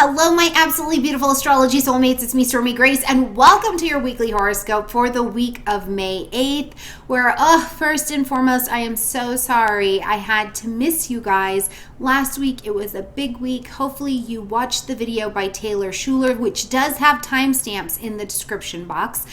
Hello, my absolutely beautiful astrology soulmates. It's me, Stormie Grace, and welcome to your weekly horoscope for the week of May 8th, where, first and foremost, I am so sorry I had to miss you guys. Last week, it was a big week. Hopefully, you watched the video by Taylor Schuler, which does have timestamps in the description box,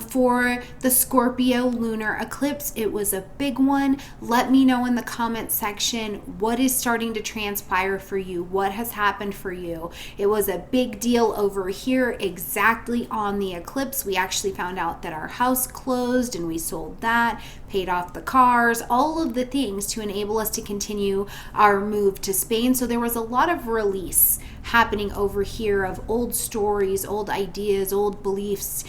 for the Scorpio lunar eclipse. It was a big one. Let me know in the comment section what is starting to transpire for you, what has happened for you. It was a big deal over here exactly on the eclipse. We actually found out that our house closed and we sold that, paid off the cars, all of the things to enable us to continue our move to Spain. So there was a lot of release happening over here of old stories, old ideas, old beliefs,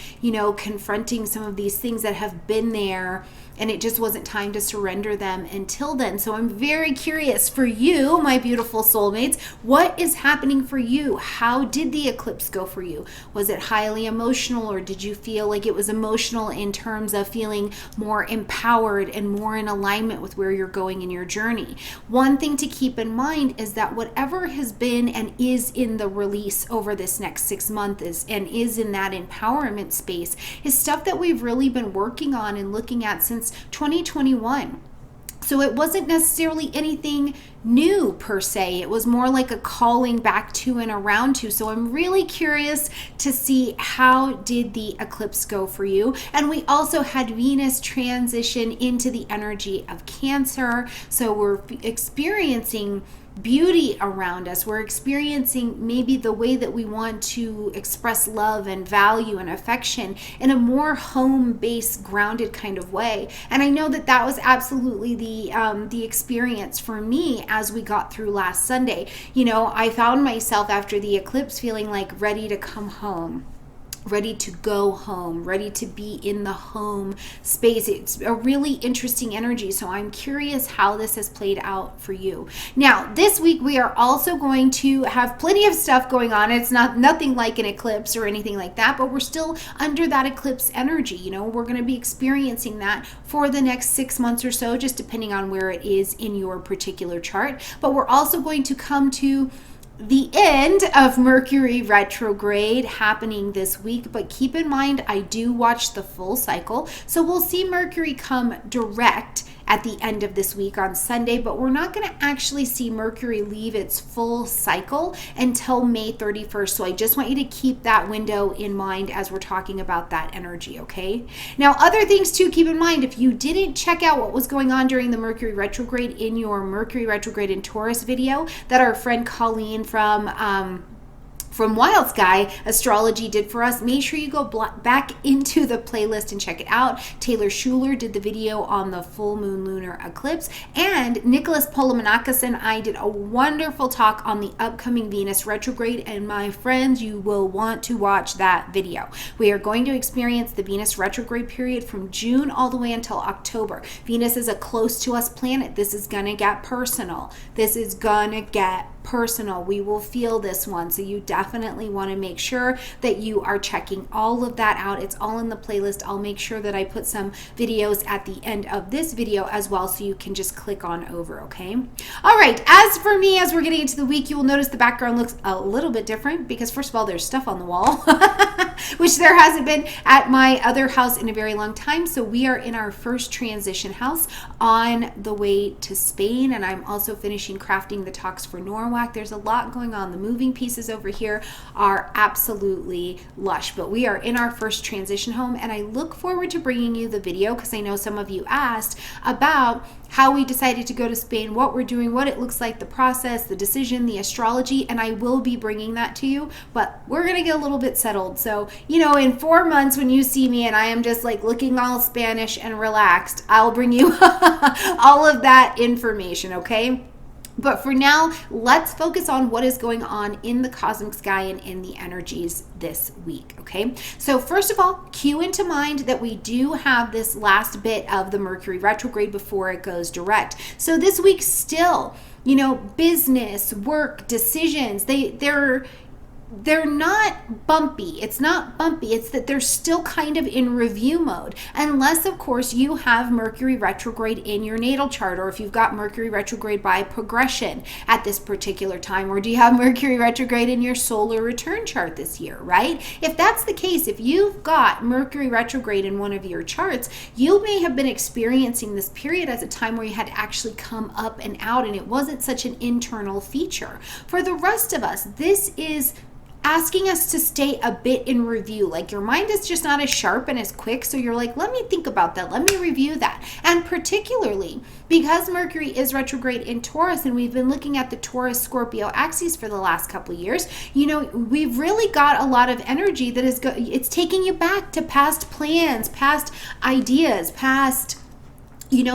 confronting some of these things that have been there, and it just wasn't time to surrender them until then. So I'm very curious for you, my beautiful soulmates, what is happening for you? How did the eclipse go for you? Was it highly emotional, or did you feel like it was emotional in terms of feeling more empowered and more in alignment with where you're going in your journey? One thing to keep in mind is that whatever has been and is in the release over this next 6 months is in that empowerment space is stuff that we've really been working on and looking at since 2021. So it wasn't necessarily anything new per se. It was more like a calling back to and around to. So I'm really curious to see how did the eclipse go for you. And we also had Venus transition into the energy of Cancer. So we're experiencing beauty around us. We're experiencing maybe the way that we want to express love and value and affection in a more home-based, grounded kind of way. And I know that that was absolutely the experience for me as we got through last Sunday. I found myself after the eclipse feeling like ready to come home, ready to go home, ready to be in the home space. It's a really interesting energy. So I'm curious how this has played out for you. Now, this week we are also going to have plenty of stuff going on. It's nothing like an eclipse or anything like that, but we're still under that eclipse energy. We're going to be experiencing that for the next 6 months or so, just depending on where it is in your particular chart. But we're also going to come to the end of Mercury retrograde happening this week, but keep in mind I do watch the full cycle, so we'll see Mercury come direct at the end of this week on Sunday, but we're not going to actually see Mercury leave its full cycle until May 31st. So I just want you to keep that window in mind as we're talking about that energy, okay? Now, other things to keep in mind, if you didn't check out what was going on during the Mercury retrograde in your Mercury retrograde in Taurus video that our friend Colleen from Wild Sky Astrology did for us, make sure you go back into the playlist and check it out. Taylor Schuler did the video on the full moon lunar eclipse, and Nicholas Polomonakis and I did a wonderful talk on the upcoming Venus retrograde, and my friends, you will want to watch that video. We are going to experience the Venus retrograde period from June all the way until October. Venus is a close to us planet. This is gonna get personal. We will feel this one, so you definitely want to make sure that you are checking all of that out. It's all in the playlist. I'll make sure that I put some videos at the end of this video as well, so you can just click on over, okay? All right, as for me, as we're getting into the week, you will notice the background looks a little bit different because, first of all, there's stuff on the wall, which there hasn't been at my other house in a very long time. So we are in our first transition house on the way to Spain, and I'm also finishing crafting the talks for Norway. There's a lot going on. The moving pieces over here are absolutely lush, but we are in our first transition home, and I look forward to bringing you the video because I know some of you asked about how we decided to go to Spain, what we're doing, what it looks like, the process, the decision, the astrology, and I will be bringing that to you, but we're going to get a little bit settled. So, in 4 months when you see me and I am just like looking all Spanish and relaxed, I'll bring you all of that information, okay? But for now, let's focus on what is going on in the cosmic sky and in the energies this week, okay? So first of all, cue into mind that we do have this last bit of the Mercury retrograde before it goes direct. So this week still, business, work, decisions, they're they're not bumpy. It's not bumpy. It's that they're still kind of in review mode. Unless, of course, you have Mercury retrograde in your natal chart, or if you've got Mercury retrograde by progression at this particular time, or do you have Mercury retrograde in your solar return chart this year, right? If that's the case, if you've got Mercury retrograde in one of your charts, you may have been experiencing this period as a time where you had to actually come up and out, and it wasn't such an internal feature. For the rest of us, this is asking us to stay a bit in review. Like your mind is just not as sharp and as quick. So you're like, let me think about that. Let me review that. And particularly because Mercury is retrograde in Taurus, and we've been looking at the Taurus Scorpio axis for the last couple of years, we've really got a lot of energy that is, it's taking you back to past plans, past ideas, past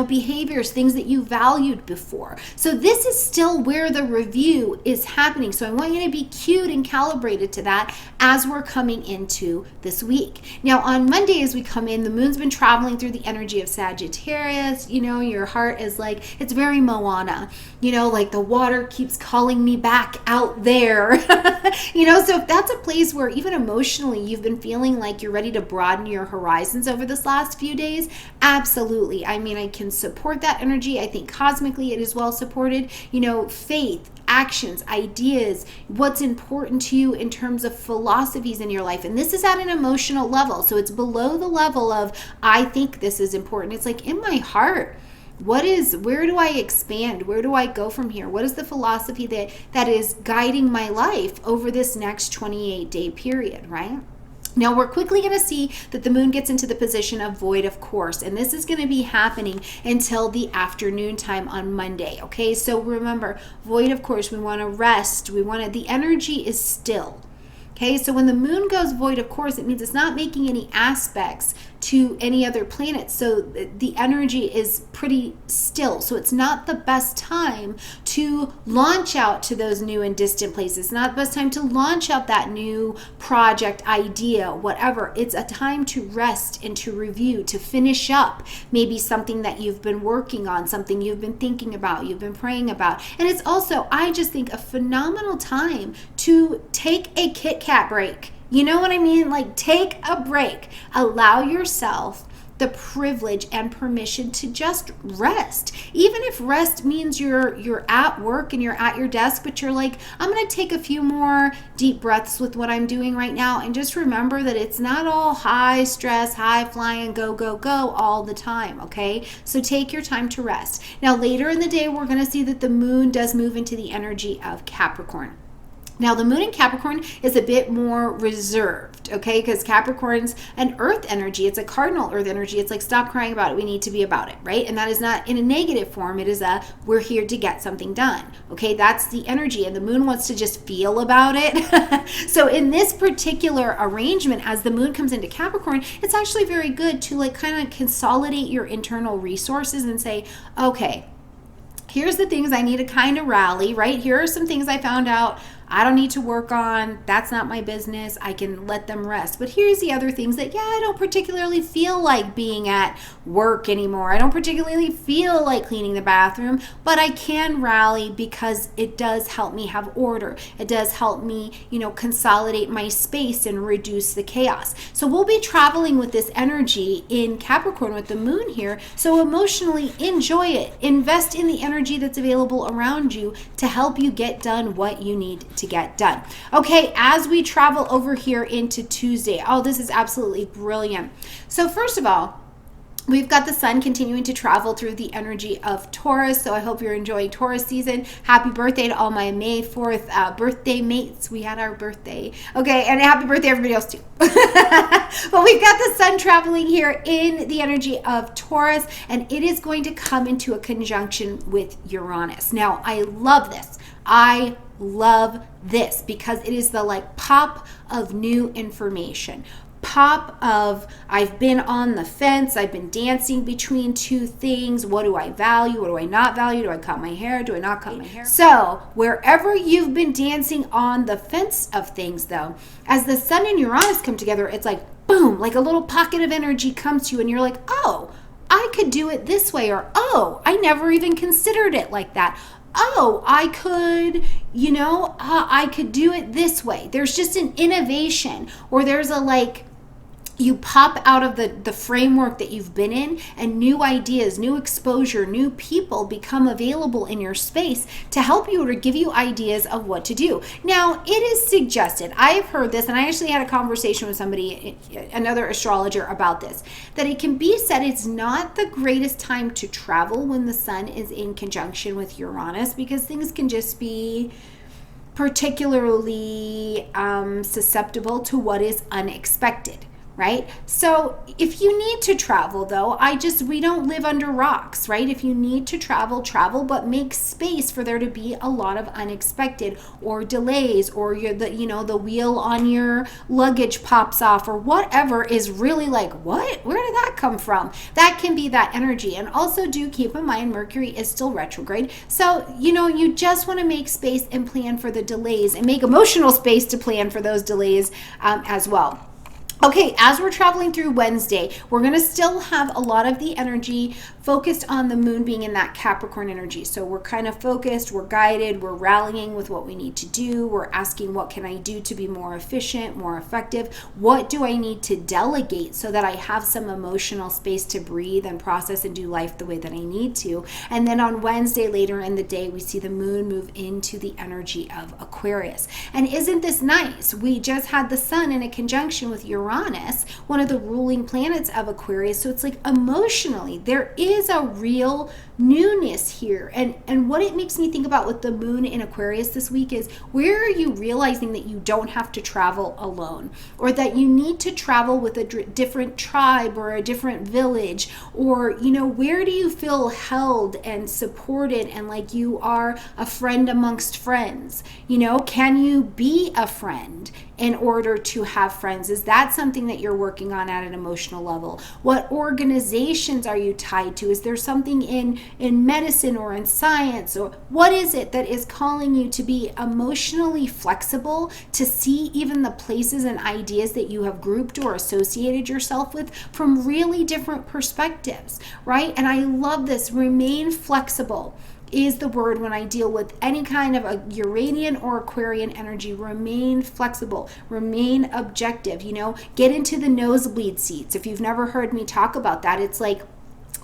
behaviors, things that you valued before. So this is still where the review is happening. So I want you to be cued and calibrated to that as we're coming into this week. Now on Monday, as we come in, the moon's been traveling through the energy of Sagittarius. Your heart is like, it's very Moana, like the water keeps calling me back out there. So if that's a place where even emotionally you've been feeling like you're ready to broaden your horizons over this last few days, absolutely. I can support that energy. I think cosmically it is well supported. Faith, actions, ideas, what's important to you in terms of philosophies in your life. And this is at an emotional level. So it's below the level of, I think this is important. It's like in my heart, where do I expand? Where do I go from here? What is the philosophy that is guiding my life over this next 28-day period, right? Now we're quickly going to see that the moon gets into the position of void of course, and this is going to be happening until the afternoon time on Monday. Okay, so remember, void of course, we want to rest. The energy is still. Okay, so when the moon goes void of course, it means it's not making any aspects to any other planet. So the energy is pretty still. So it's not the best time to launch out to those new and distant places. It's not the best time to launch out that new project, idea, whatever. It's a time to rest and to review, to finish up maybe something that you've been working on, something you've been thinking about, you've been praying about. And it's also, I just think, a phenomenal time to take a Kit Kat break. You know what I mean? Like, take a break. Allow yourself the privilege and permission to just rest. Even if rest means you're at work and you're at your desk, but you're like, I'm going to take a few more deep breaths with what I'm doing right now, and just remember that it's not all high stress, high flying, go, go, go all the time, okay? So take your time to rest. Now, later in the day, we're going to see that the moon does move into the energy of Capricorn. Now, the moon in Capricorn is a bit more reserved, okay? Because Capricorn's an earth energy. It's a cardinal earth energy. It's like, stop crying about it. We need to be about it, right? And that is not in a negative form. It is we're here to get something done, okay? That's the energy. And the moon wants to just feel about it. So in this particular arrangement, as the moon comes into Capricorn, it's actually very good to like kind of consolidate your internal resources and say, okay, here's the things I need to kind of rally, right? Here are some things I found out I don't need to work on. That's not my business. I can let them rest. But here's the other things that, I don't particularly feel like being at work anymore. I don't particularly feel like cleaning the bathroom, but I can rally because it does help me have order. It does help me, consolidate my space and reduce the chaos. So we'll be traveling with this energy in Capricorn with the moon here. So emotionally enjoy it. Invest in the energy that's available around you to help you get done what you need to get done. Okay, as we travel over here into Tuesday, this is absolutely brilliant. So first of all, we've got the sun continuing to travel through the energy of Taurus. So I hope you're enjoying Taurus season. Happy birthday to all my May 4th birthday mates. We had our birthday. Okay, and happy birthday everybody else too. But we've got the sun traveling here in the energy of Taurus, and it is going to come into a conjunction with Uranus. Now, I love this. I love this because it is the pop of new information. Pop of, I've been on the fence, I've been dancing between two things. What do I value? What do I not value? Do I cut my hair? Do I not cut my hair? So wherever you've been dancing on the fence of things though, as the sun and Uranus come together, it's like boom, like a little pocket of energy comes to you and you're like, oh, I could do it this way, or oh, I never even considered it like that. oh, I could, I could do it this way. There's just an innovation, or there's a you pop out of the framework that you've been in, and new ideas, new exposure, new people become available in your space to help you or to give you ideas of what to do. Now, it is suggested, I've heard this, and I actually had a conversation with somebody, another astrologer, about this, that it can be said it's not the greatest time to travel when the sun is in conjunction with Uranus, because things can just be particularly susceptible to what is unexpected. Right? So if you need to travel, though, we don't live under rocks, right? If you need to travel, but make space for there to be a lot of unexpected or delays, or the wheel on your luggage pops off, or whatever is really what? Where did that come from? That can be that energy. And also do keep in mind, Mercury is still retrograde. So, you just want to make space and plan for the delays, and make emotional space to plan for those delays as well. Okay, as we're traveling through Wednesday, we're going to still have a lot of the energy focused on the moon being in that Capricorn energy. So we're kind of focused, we're guided, we're rallying with what we need to do. We're asking, what can I do to be more efficient, more effective? What do I need to delegate so that I have some emotional space to breathe and process and do life the way that I need to? And then on Wednesday, later in the day, we see the moon move into the energy of Aquarius. And isn't this nice? We just had the sun in a conjunction with Uranus, one of the ruling planets of Aquarius. So it's emotionally, there is a real newness here. And what it makes me think about with the moon in Aquarius this week is, where are you realizing that you don't have to travel alone, or that you need to travel with a different tribe or a different village, or where do you feel held and supported and like you are a friend amongst friends? Can you be a friend in order to have friends? Is that something that you're working on at an emotional level? What organizations are you tied to? Is there something in medicine or in science, or what is it that is calling you to be emotionally flexible, to see even the places and ideas that you have grouped or associated yourself with from really different perspectives, right? And I love this. Remain flexible is the word when I deal with any kind of a Uranian or Aquarian energy. Remain flexible, remain objective, get into the nosebleed seats. If you've never heard me talk about that, it's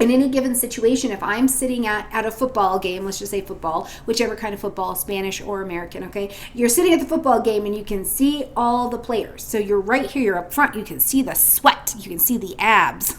in any given situation, if I'm sitting at a football game, let's just say football, whichever kind of football, Spanish or American, okay? You're sitting at the football game and you can see all the players. So you're right here, you're up front, you can see the sweat, you can see the abs,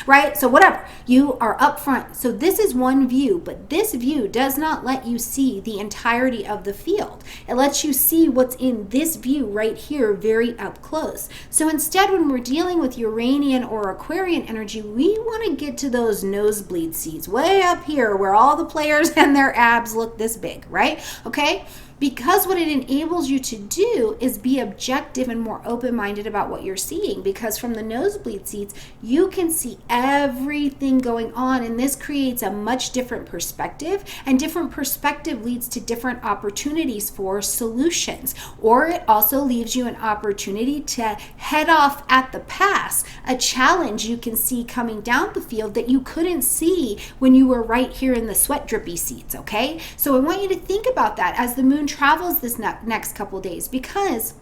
right? So whatever, you are up front. So this is one view, but this view does not let you see the entirety of the field. It lets you see what's in this view right here, very up close. So instead, when we're dealing with Uranian or Aquarian energy, we want to get to those nosebleed seats way up here where all the players and their abs look this big, right? Okay? Because what it enables you to do is be objective and more open-minded about what you're seeing, because from the nosebleed seats, you can see everything going on, and this creates a much different perspective, and different perspective leads to different opportunities for solutions, or it also leaves you an opportunity to head off at the pass, a challenge you can see coming down the field that you couldn't see when you were right here in the sweat drippy seats, okay? So I want you to think about that as the moon travels this next couple days, because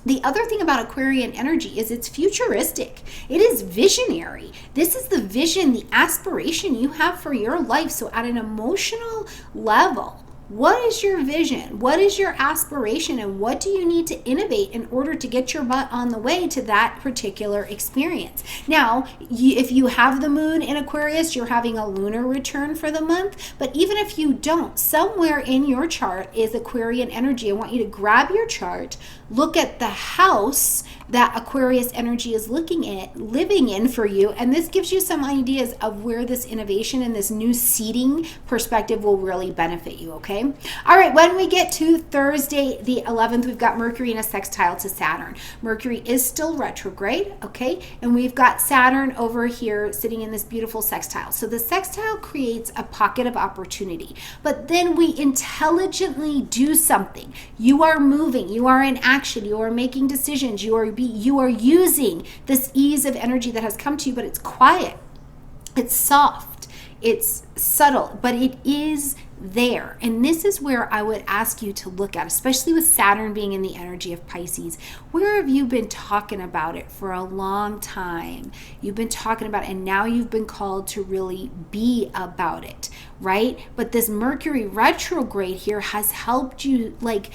the other thing about Aquarian energy is it's futuristic. It is visionary. This is the vision, the aspiration you have for your life. So at an emotional level, what is your vision? What is your aspiration? And what do you need to innovate in order to get your butt on the way to that particular experience? Now, if you have the moon in Aquarius, you're having a lunar return for the month. But even if you don't, somewhere in your chart is Aquarian energy. I want you to grab your chart, look at the house that Aquarius energy is living in for you, and this gives you some ideas of where this innovation and this new seating perspective will really benefit you, okay? All right, when we get to Thursday the 11th, we've got Mercury in a sextile to Saturn. Mercury is still retrograde, okay? And we've got Saturn over here sitting in this beautiful sextile. So the sextile creates a pocket of opportunity, but then we intelligently do something. You are moving, you are in action, you are making decisions, you are using this ease of energy that has come to you, but it's quiet, it's soft, it's subtle, but it is there. And this is where I would ask you to look at, especially with Saturn being in the energy of Pisces. Where have you been talking about it for a long time? You've been talking about it, and now you've been called to really be about it, right? But this Mercury retrograde here has helped you like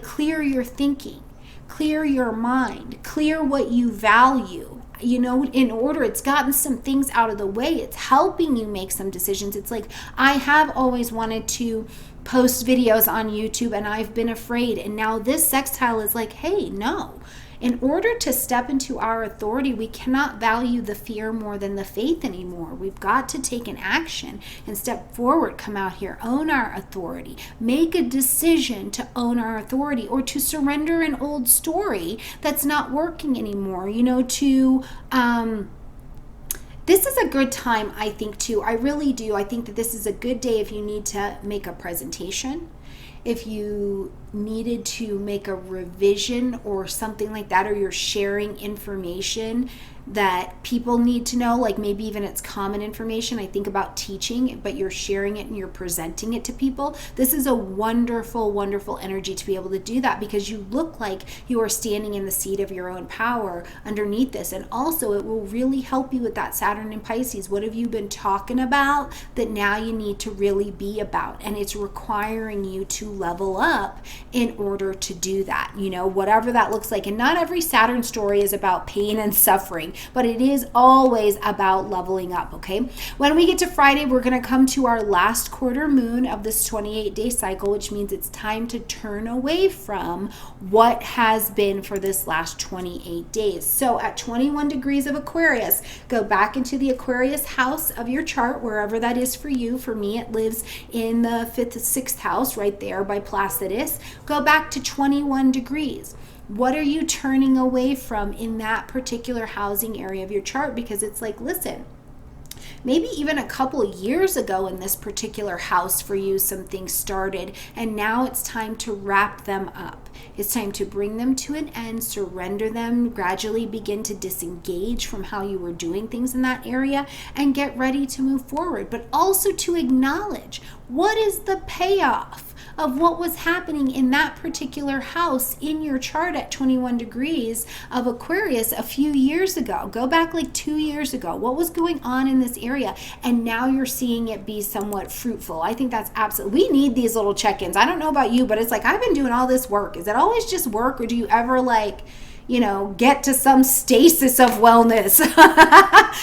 clear your thinking, clear your mind, clear what you value. In order, it's gotten some things out of the way. It's helping you make some decisions. It's like, I have always wanted to post videos on YouTube and I've been afraid. And now this sextile is like, hey, no. In order to step into our authority, we cannot value the fear more than the faith anymore. We've got to take an action and step forward, come out here, own our authority, make a decision to own our authority, or to surrender an old story that's not working anymore, this is a good time, I think, too. I really do. I think that this is a good day if you need to make a presentation, if you needed to make a revision or something like that, or you're sharing information that people need to know, like maybe even it's common information. I think about teaching, but you're sharing it and you're presenting it to people. This is a wonderful, wonderful energy to be able to do that, because you look like you are standing in the seat of your own power underneath this. And also it will really help you with that Saturn in Pisces. What have you been talking about that now you need to really be about? And it's requiring you to level up in order to do that, whatever that looks like. And not every Saturn story is about pain and suffering, but it is always about leveling up, okay? When we get to Friday, we're going to come to our last quarter moon of this 28-day cycle, which means it's time to turn away from what has been for this last 28 days. So at 21 degrees of Aquarius, go back into the Aquarius house of your chart, wherever that is for you. For me, it lives in the 5th, 6th house right there by Placidus. Go back to 21 degrees. What are you turning away from in that particular housing area of your chart? Because it's like, listen, maybe even a couple of years ago in this particular house for you, some things started, and now it's time to wrap them up. It's time to bring them to an end, surrender them, gradually begin to disengage from how you were doing things in that area, and get ready to move forward. But also to acknowledge, what is the payoff of what was happening in that particular house in your chart at 21 degrees of Aquarius a few years ago? Go back like 2 years ago. What was going on in this area? And now you're seeing it be somewhat fruitful. I think that's absolutely, we need these little check-ins. I don't know about you, but it's like, I've been doing all this work. Is it always just work, or do you ever get to some stasis of wellness?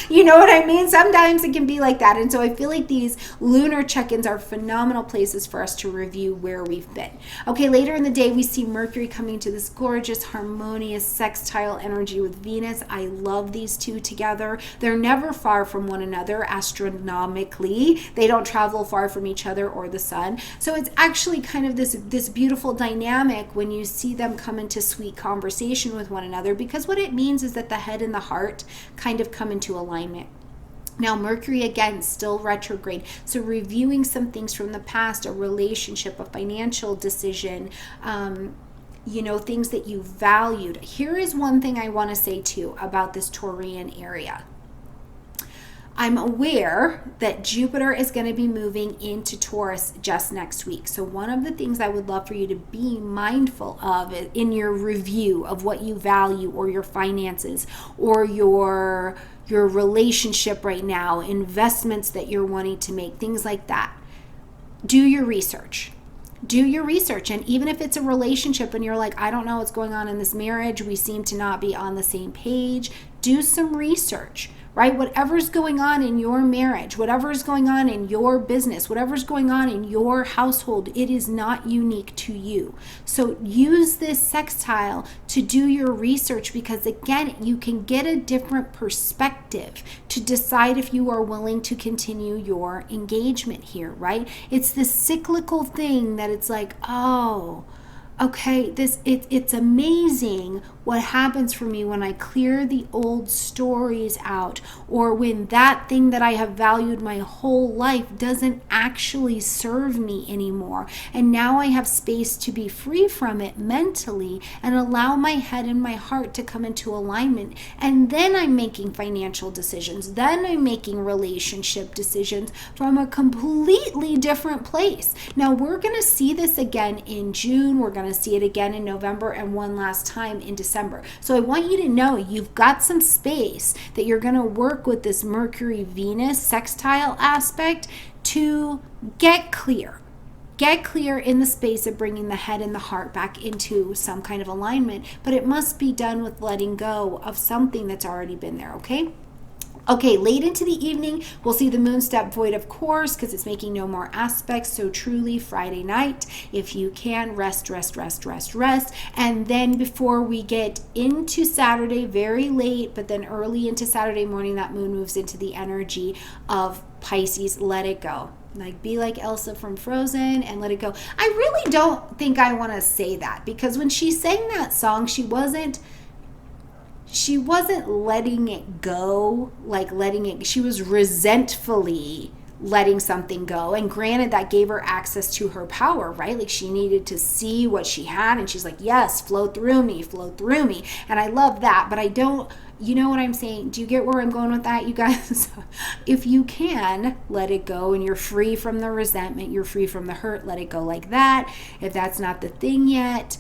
You know what I mean? Sometimes it can be like that. And so I feel like these lunar check-ins are phenomenal places for us to review where we've been. Okay, later in the day, we see Mercury coming to this gorgeous, harmonious, sextile energy with Venus. I love these two together. They're never far from one another astronomically. They don't travel far from each other or the sun. So it's actually kind of this beautiful dynamic when you see them come into sweet conversation with one another, because what it means is that the head and the heart kind of come into alignment. Now, Mercury, again, still retrograde. So reviewing some things from the past, a relationship, a financial decision, things that you valued. Here is one thing I want to say too about this Taurian area. I'm aware that Jupiter is going to be moving into Taurus just next week. So one of the things I would love for you to be mindful of in your review of what you value, or your finances, or your relationship right now, investments that you're wanting to make, things like that. Do your research. Do your research. And even if it's a relationship and you're like, I don't know what's going on in this marriage, we seem to not be on the same page, do some research. Right? Whatever's going on in your marriage, whatever's going on in your business, whatever's going on in your household, it is not unique to you. So use this sextile to do your research, because again, you can get a different perspective to decide if you are willing to continue your engagement here, right? It's this cyclical thing that it's like, Okay, it's amazing what happens for me when I clear the old stories out, or when that thing that I have valued my whole life doesn't actually serve me anymore. And now I have space to be free from it mentally and allow my head and my heart to come into alignment. And then I'm making financial decisions. Then I'm making relationship decisions from a completely different place. Now we're going to see this again in June. We're going to see it again in November, and one last time in December. So I want you to know you've got some space that you're going to work with this Mercury Venus sextile aspect to get clear. Get clear in the space of bringing the head and the heart back into some kind of alignment, but it must be done with letting go of something that's already been there, okay? Okay, late into the evening, we'll see the moon step void, of course, because it's making no more aspects. So truly, Friday night, if you can, rest. And then before we get into Saturday, very late, but then early into Saturday morning, that moon moves into the energy of Pisces. Let it go. Like, be like Elsa from Frozen and let it go. I really don't think I want to say that, because when she sang that song, she wasn't letting it go, she was resentfully letting something go. And granted, that gave her access to her power, right? Like, she needed to see what she had, and she's like, yes, flow through me. And I love that, but I don't, you know what I'm saying? Do you get where I'm going with that, you guys? If you can, let it go, and you're free from the resentment, you're free from the hurt, let it go like that. If that's not the thing yet,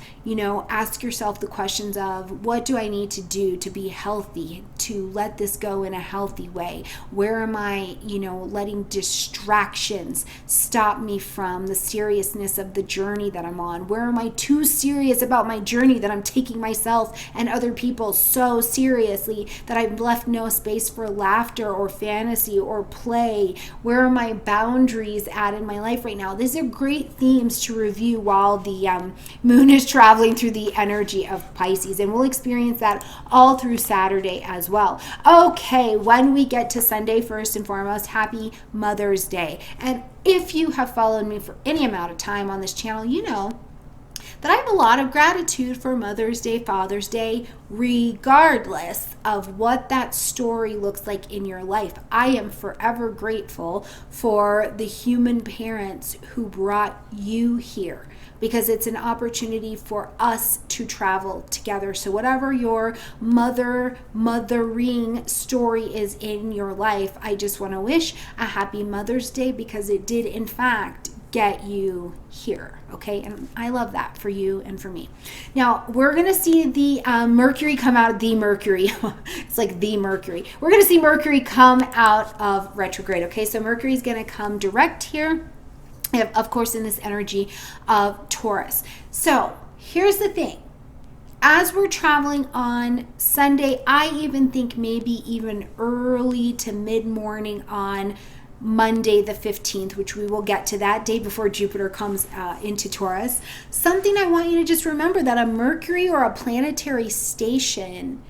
ask yourself the questions of, what do I need to do to be healthy, to let this go in a healthy way? Where am I, letting distractions stop me from the seriousness of the journey that I'm on? Where am I too serious about my journey that I'm taking myself and other people so seriously that I've left no space for laughter or fantasy or play? Where are my boundaries at in my life right now? These are great themes to review while the moon is traveling through the energy of Pisces, and we'll experience that all through Saturday as well. Okay, when we get to Sunday, first and foremost, happy Mother's Day. And if you have followed me for any amount of time on this channel, you know that I have a lot of gratitude for Mother's Day, Father's Day, regardless of what that story looks like in your life. I am forever grateful for the human parents who brought you here, because it's an opportunity for us to travel together. So whatever your mothering story is in your life, I just want to wish a happy Mother's Day, because it did in fact get you here, okay? And I love that for you and for me. Now, we're going to see the Mercury come out of the Mercury. It's like the Mercury. We're going to see Mercury come out of retrograde, okay? So Mercury is going to come direct here, of course, in this energy of Taurus. So here's the thing. As we're traveling on Sunday, I even think maybe even early to mid-morning on Monday the 15th, which we will get to that day before Jupiter comes into Taurus. Something I want you to just remember, that a Mercury or a planetary station,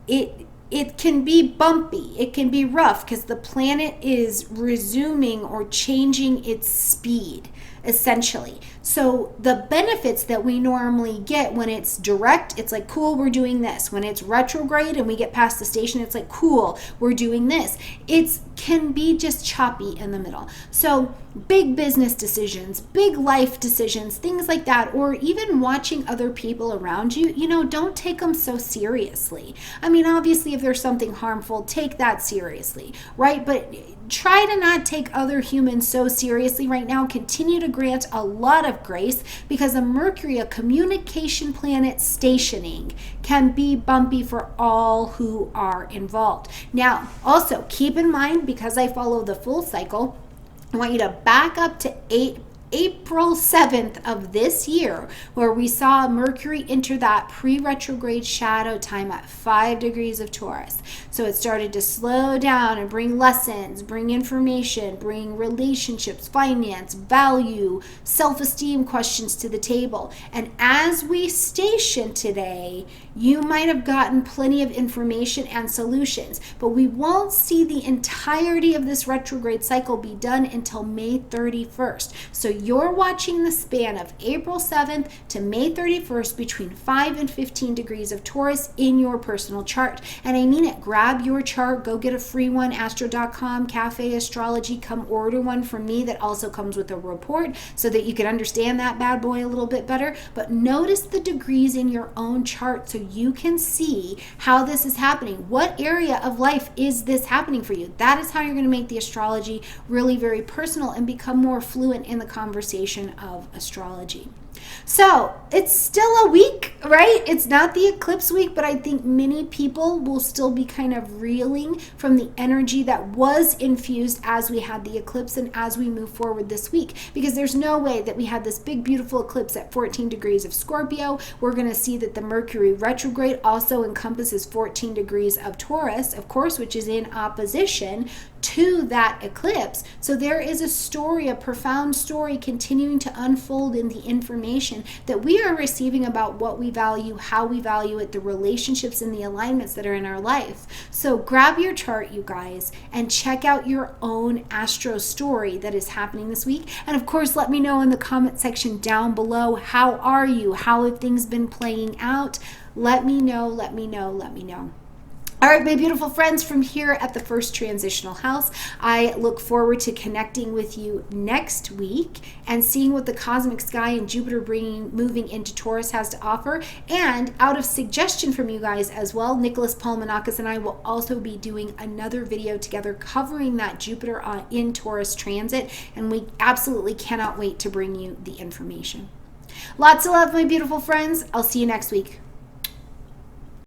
it can be bumpy, it can be rough, because the planet is resuming or changing its speed, essentially. So the benefits that we normally get when it's direct, it's like, cool, we're doing this. When it's retrograde and we get past the station, it's like, cool, we're doing this. It can be just choppy in the middle. So big business decisions, big life decisions, things like that, or even watching other people around you, don't take them so seriously. I mean, obviously, if there's something harmful, take that seriously, right? But try to not take other humans so seriously right now. Continue to grant a lot of grace, because a Mercury, a communication planet stationing, can be bumpy for all who are involved. Now, also keep in mind, because I follow the full cycle, I want you to back up to April 7th of this year, where we saw Mercury enter that pre-retrograde shadow time at 5 degrees of Taurus. So it started to slow down and bring lessons, bring information, bring relationships, finance, value, self-esteem questions to the table. And as we station today, you might have gotten plenty of information and solutions, but we won't see the entirety of this retrograde cycle be done until May 31st. So you're watching the span of April 7th to May 31st between 5 and 15 degrees of Taurus in your personal chart. And I mean it. Grab your chart, go get a free one, astro.com, Cafe Astrology, come order one from me that also comes with a report so that you can understand that bad boy a little bit better. But notice the degrees in your own chart so you can see how this is happening. What area of life is this happening for you? That is how you're going to make the astrology really very personal and become more fluent in the conversation of astrology. So it's still a week, right? It's not the eclipse week, but I think many people will still be kind of reeling from the energy that was infused as we had the eclipse and as we move forward this week, because there's no way that we had this big, beautiful eclipse at 14 degrees of Scorpio. We're going to see that the Mercury retrograde also encompasses 14 degrees of Taurus, of course, which is in opposition to that eclipse. So there is a story, a profound story continuing to unfold in the information that we are receiving about what we value, how we value it, the relationships and the alignments that are in our life. So grab your chart, you guys, and check out your own astro story that is happening this week. And of course, let me know in the comment section down below, how are you? How have things been playing out? Let me know, let me know, let me know. All right, my beautiful friends from here at the First Transitional House, I look forward to connecting with you next week and seeing what the cosmic sky and Jupiter moving into Taurus has to offer. And out of suggestion from you guys as well, Nicholas Palmanakis and I will also be doing another video together covering that Jupiter in Taurus transit, and we absolutely cannot wait to bring you the information. Lots of love, my beautiful friends. I'll see you next week.